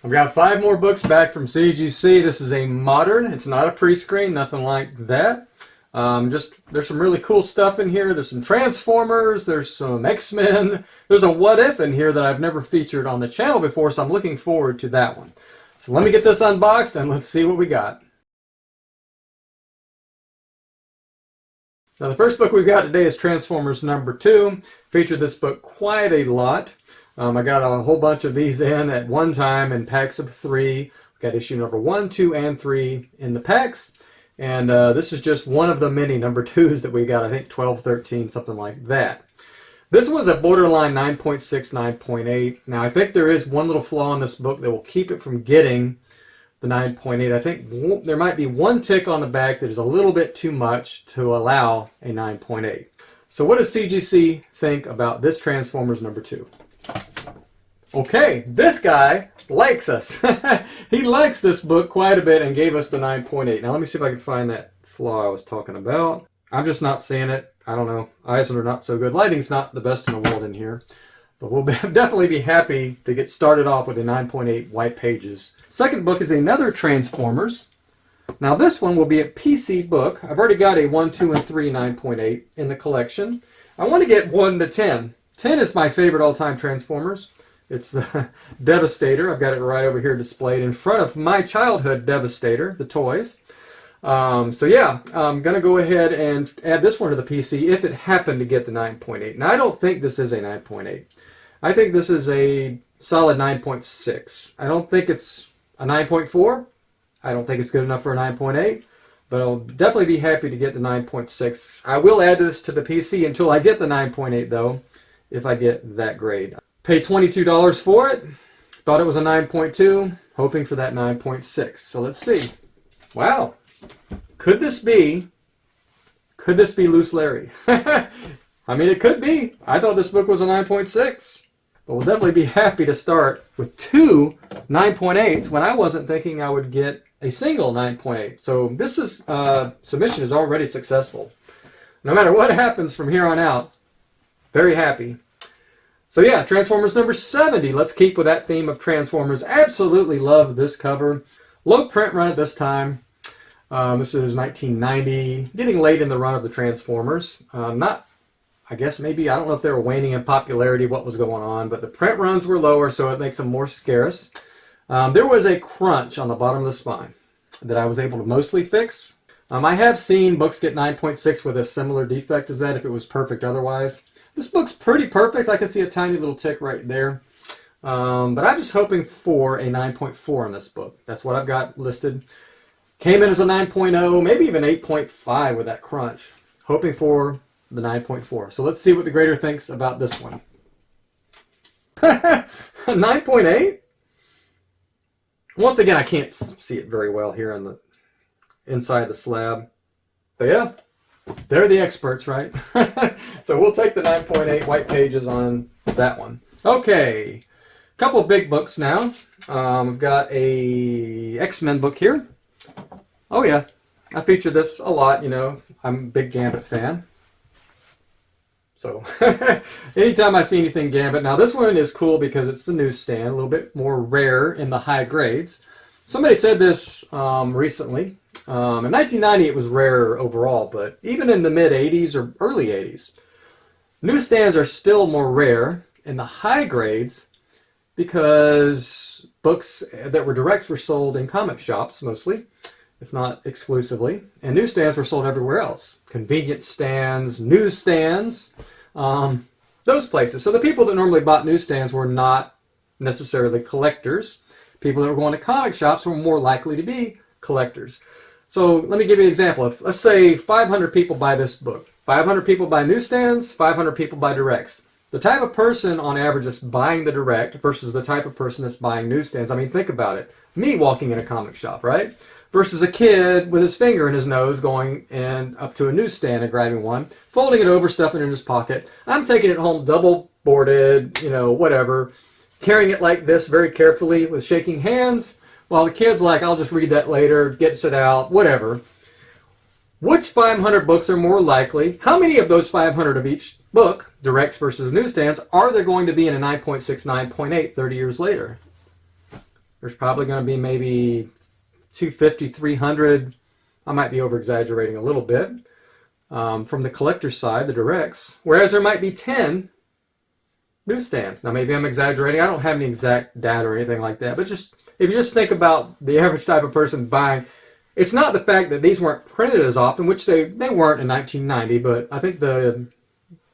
I've got 5 more books back from CGC. This is a modern. It's not a pre-screen, nothing like that. There's some really cool stuff in here. There's some Transformers. There's some X-Men. There's a What If in here that I've never featured on the channel before, so I'm looking forward to that one. So let me get this unboxed and let's see what we got. Now the first book we've got today is Transformers number 2. Featured this book quite a lot. I got a whole bunch of these in at one time in packs of 3. We got issue number 1, 2, and 3 in the packs. And this is just one of the many number 2s that we got, I think 12, 13, something like that. This was a borderline 9.6, 9.8. Now I think there is one little flaw in this book that will keep it from getting the 9.8. I think there might be one tick on the back that is a little bit too much to allow a 9.8. So what does CGC think about this Transformers number 2? Okay, this guy likes us. He likes this book quite a bit and gave us the 9.8. Now let me see if I can find that flaw I was talking about. I'm just not seeing it. I don't know. Eyes are not so good. Lighting's not the best in the world in here. But we'll definitely be happy to get started off with a 9.8 white pages. Second book is another Transformers. Now this one will be a PC book. I've already got a 1, 2, and 3 9.8 in the collection. I want to get 1 to 10. 10 is my favorite all-time Transformers. It's the Devastator. I've got it right over here displayed in front of my childhood Devastator, the toys. So yeah, I'm going to go ahead and add this one to the PC if it happened to get the 9.8. Now I don't think this is a 9.8. I think this is a solid 9.6. I don't think it's a 9.4. I don't think it's good enough for a 9.8. But I'll definitely be happy to get the 9.6. I will add this to the PC until I get the 9.8 though, if I get that grade. Paid $22 for it. Thought it was a 9.2. Hoping for that 9.6. So let's see. Wow. Could this be Loose Larry? I mean, it could be. I thought this book was a 9.6. But we'll definitely be happy to start with 2 9.8s when I wasn't thinking I would get a single 9.8. So this is submission is already successful. No matter what happens from here on out, very happy. So yeah, Transformers number 70. Let's keep with that theme of Transformers. Absolutely love this cover. Low print run at this time. This is 1990. Getting late in the run of the Transformers. I guess maybe, I don't know if they were waning in popularity, what was going on, but the print runs were lower, so it makes them more scarce. There was a crunch on the bottom of the spine that I was able to mostly fix. I have seen books get 9.6 with a similar defect as that if it was perfect otherwise. This book's pretty perfect. I can see a tiny little tick right there. But I'm just hoping for a 9.4 in this book. That's what I've got listed. Came in as a 9.0, maybe even 8.5 with that crunch. Hoping for the 9.4. So let's see what the grader thinks about this one. 9.8? Once again, I can't see it very well here on the inside the slab. But yeah, they're the experts, right? So we'll take the 9.8 white pages on that one. Okay, couple of big books now. We've got a X-Men book here. Oh yeah, I featured this a lot, you know. I'm a big Gambit fan. So anytime I see anything Gambit. Now this one is cool because it's the newsstand, a little bit more rare in the high grades. Somebody said this recently. In 1990 it was rarer overall, but even in the mid 80s or early 80s, newsstands are still more rare in the high grades because books that were directs were sold in comic shops mostly, if not exclusively, and newsstands were sold everywhere else. Convenience stands, newsstands, those places. So the people that normally bought newsstands were not necessarily collectors. People that were going to comic shops were more likely to be collectors. So let me give you an example. If, let's say 500 people buy this book. 500 people buy newsstands, 500 people buy directs. The type of person on average that's buying the direct versus the type of person that's buying newsstands. I mean, think about it. Me walking in a comic shop, right? Versus a kid with his finger in his nose going and up to a newsstand and grabbing one, folding it over, stuffing it in his pocket. I'm taking it home double boarded, you know, whatever, carrying it like this very carefully with shaking hands, while the kid's like, I'll just read that later, gets it out, whatever. Which 500 books are more likely? How many of those 500 of each book, directs versus newsstands, are there going to be in a 9.6, 9.8 30 years later? There's probably going to be maybe 250, 300. I might be over-exaggerating a little bit. From the collector's side, the directs. Whereas there might be 10 newsstands. Now maybe I'm exaggerating. I don't have any exact data or anything like that. But just if you just think about the average type of person buying, it's not the fact that these weren't printed as often, which they weren't in 1990, but I think the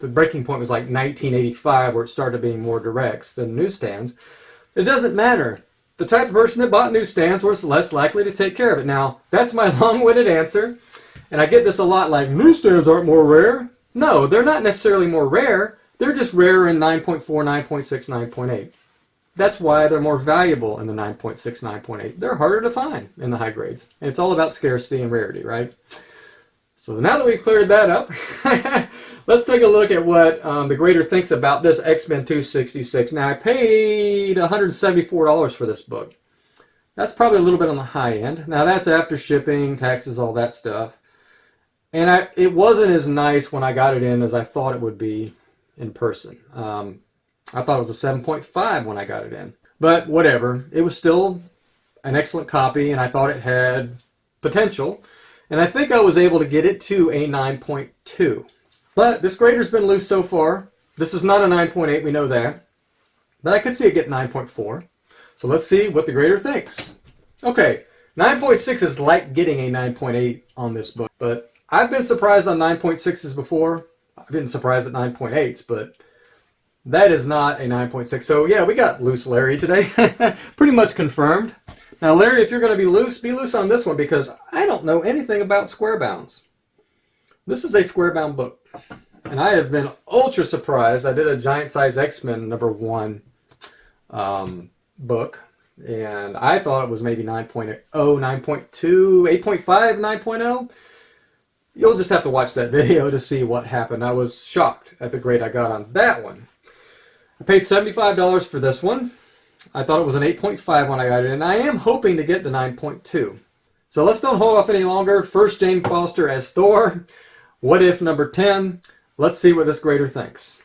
breaking point was like 1985 where it started being more directs than newsstands. It doesn't matter. The type of person that bought newsstands was less likely to take care of it. Now, that's my long-winded answer, and I get this a lot like, newsstands aren't more rare. No, they're not necessarily more rare. They're just rarer in 9.4, 9.6, 9.8. That's why they're more valuable in the 9.6, 9.8. They're harder to find in the high grades. And it's all about scarcity and rarity, right? So now that we've cleared that up, let's take a look at what the grader thinks about this X-Men 266. Now, I paid $174 for this book. That's probably a little bit on the high end. Now, that's after shipping, taxes, all that stuff. And it wasn't as nice when I got it in as I thought it would be in person. I thought it was a 7.5 when I got it in. But whatever. It was still an excellent copy, and I thought it had potential. And I think I was able to get it to a 9.2. But this grader's been loose so far. This is not a 9.8, we know that. But I could see it get 9.4. So let's see what the grader thinks. Okay, 9.6 is like getting a 9.8 on this book. But I've been surprised on 9.6s before. I've been surprised at 9.8s, but that is not a 9.6. So yeah, we got loose Larry today. Pretty much confirmed. Now Larry, if you're going to be loose on this one, because I don't know anything about square bounds. This is a square bound book. And I have been ultra surprised. I did a Giant Size X-Men #1 book. And I thought it was maybe 9.0, 9.2, 8.5, 9.0. You'll just have to watch that video to see what happened. I was shocked at the grade I got on that one. I paid $75 for this one. I thought it was an 8.5 when I got it, and I am hoping to get the 9.2. So let's don't hold off any longer. First, Jane Foster as Thor. What If #10. Let's see what this grader thinks.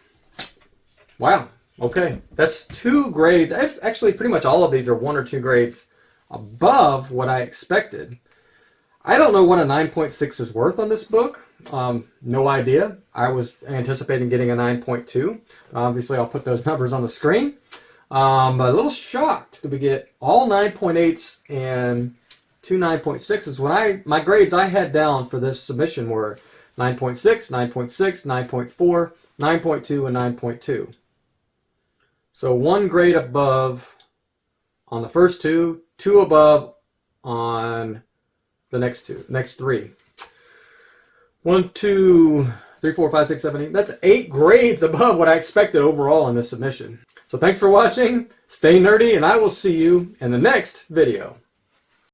Wow. Okay. That's 2 grades. Actually, pretty much all of these are 1 or 2 grades above what I expected. I don't know what a 9.6 is worth on this book. No idea. I was anticipating getting a 9.2. Obviously, I'll put those numbers on the screen. But a little shocked that we get all 9.8s and 2 9.6s. When my grades I had down for this submission were 9.6, 9.6, 9.4, 9.2, and 9.2. So 1 grade above on the first 2, 2 above on the next 3. 1, 2, 3, 4, 5, 6, 7, 8. That's 8 grades above what I expected overall in this submission. So thanks for watching. Stay nerdy, and I will see you in the next video.